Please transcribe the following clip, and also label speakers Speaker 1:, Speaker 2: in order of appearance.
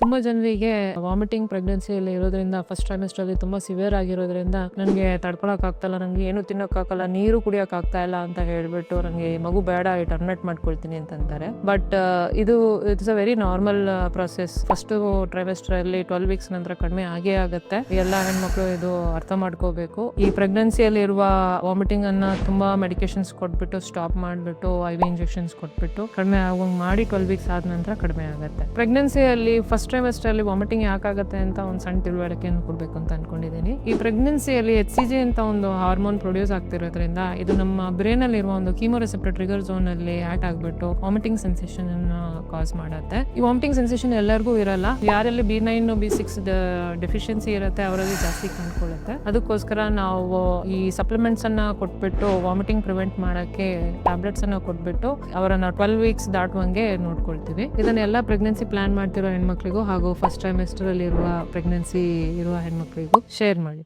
Speaker 1: ತುಂಬಾ ಜನರಿಗೆ ವಾಮಿಟಿಂಗ್ ಪ್ರೆಗ್ನೆನ್ಸಿಯಲ್ಲಿ ಇರೋದ್ರಿಂದ ಫಸ್ಟ್ ಟ್ರೈಮೆಸ್ಟರ್ ಅಲ್ಲಿ ತುಂಬಾ ಸಿವಿಯರ್ ಆಗಿರೋದ್ರಿಂದ ನನಗೆ ತಡ್ಕೊಳಕ್ ಆಗ್ತಲ್ಲ, ನಂಗೆ ಏನು ತಿನ್ನಕ್ ಆಗಲ್ಲ, ನೀರು ಕುಡಿಯಕ್ ಆಗ್ತಾ ಇಲ್ಲ ಅಂತ ಹೇಳ್ಬಿಟ್ಟು ನನಗೆ ಮಗು ಬೇಡ, ಟರ್ಮಿನೇಟ್ ಮಾಡ್ಕೊಳ್ತೀನಿ ಅಂತಂತಾರೆ. ಬಟ್ ಇದು it's a very normal process. First trimester ಅಲ್ಲಿ 12 ವೀಕ್ಸ್ ನಂತರ ಕಡಿಮೆ ಆಗೇ ಆಗುತ್ತೆ. ಎಲ್ಲ ಹೆಣ್ಮಕ್ಳು ಇದು ಅರ್ಥ ಮಾಡ್ಕೋಬೇಕು. ಈ ಪ್ರೆಗ್ನೆನ್ಸಿಯಲ್ಲಿ ಇರುವ ವಾಮಿಟಿಂಗ್ ಅನ್ನ ತುಂಬಾ ಮೆಡಿಕೇಶನ್ಸ್ ಕೊಟ್ಬಿಟ್ಟು ಸ್ಟಾಪ್ ಮಾಡ್ಬಿಟ್ಟು IV ಇಂಜೆಕ್ಷನ್ಸ್ ಕೊಟ್ಬಿಟ್ಟು ಕಡಿಮೆ ಆಗೋಂಗ್ ಮಾಡಿ 12 ವೀಕ್ಸ್ ಆದ ನಂತರ ಕಡಿಮೆ ಆಗುತ್ತೆ. ಪ್ರೆಗ್ನೆನ್ಸಿಯಲ್ಲಿ ಫಸ್ಟ್ ಟ್ರೈಮೆಸ್ಟರ್ ಅಲ್ಲಿ ವಾಮಿಟಿಂಗ್ ಯಾಕಾಗುತ್ತೆ ಅಂತ ಒಂದು ಸಣ್ಣ ತಿಳುವಳಿಕೆಯನ್ನು ಕೊಡ್ಬೇಕು ಅಂತ ಅನ್ಕೊಂಡಿದ್ದೀನಿ. ಈ ಪ್ರೆಗ್ನೆನ್ಸಿಯಲ್ಲಿ HCG ಅಂತ ಒಂದು ಹಾರ್ಮೋನ್ ಪ್ರೊಡ್ಯೂಸ್ ಆಗ್ತಿರೋದ್ರಿಂದ ಇದು ನಮ್ಮ ಬ್ರೈನ್ ಅಲ್ಲಿ ಇರುವ ಒಂದು ಕೀಮೋರೆಸೆಪ್ಟರ್ ಟ್ರಿಗರ್ ಝೋನ್ ಅಲ್ಲಿ ಆಕ್ಟ್ ಆಗ್ಬಿಟ್ಟು ವಾಮಿಟಿಂಗ್ ಸೆನ್ಸೇಷನ್ ಅನ್ನ ಕಾಸ್ ಮಾಡುತ್ತೆ. ಈ ವಾಮಿಟಿಂಗ್ ಸೆನ್ಸೇಷನ್ ಎಲ್ಲರಿಗೂ ಇರಲ್ಲ. ಯಾರಲ್ಲಿ B9 B6 ಡೆಫಿಷಿಯನ್ಸಿ ಇರುತ್ತೆ ಅವರಲ್ಲಿ ಜಾಸ್ತಿ ಕಂಡುಕೊಳ್ಳುತ್ತೆ. ಅದಕ್ಕೋಸ್ಕರ ನಾವು ಈ ಸಪ್ಲಿಮೆಂಟ್ಸ್ ಅನ್ನ ಕೊಟ್ಬಿಟ್ಟು ವಾಮಿಟಿಂಗ್ ಪ್ರಿವೆಂಟ್ ಮಾಡಕ್ಕೆ ಟ್ಯಾಬ್ಲೆಟ್ಸ್ ಅನ್ನ ಕೊಟ್ಬಿಟ್ಟು ಅವರನ್ನ 12 ವೀಕ್ಸ್ ದಾಟುವಂಗೆ ನೋಡ್ಕೊಳ್ತೀವಿ. ಇದನ್ನೆಲ್ಲ ಪ್ರೆಗ್ನೆನ್ಸಿ ಪ್ಲಾನ್ ಮಾಡ್ತಿರೋ ಹೆಣ್ಮಕ್ಳಿಗೂ ಹಾಗೂ ಫಸ್ಟ್ ಟ್ರೈಮೆಸ್ಟರ್ ಅಲ್ಲಿ ಇರುವ ಪ್ರೆಗ್ನೆನ್ಸಿ ಇರುವ ಹೆಣ್ಮಕ್ಳಿಗೂ ಶೇರ್ ಮಾಡಿ.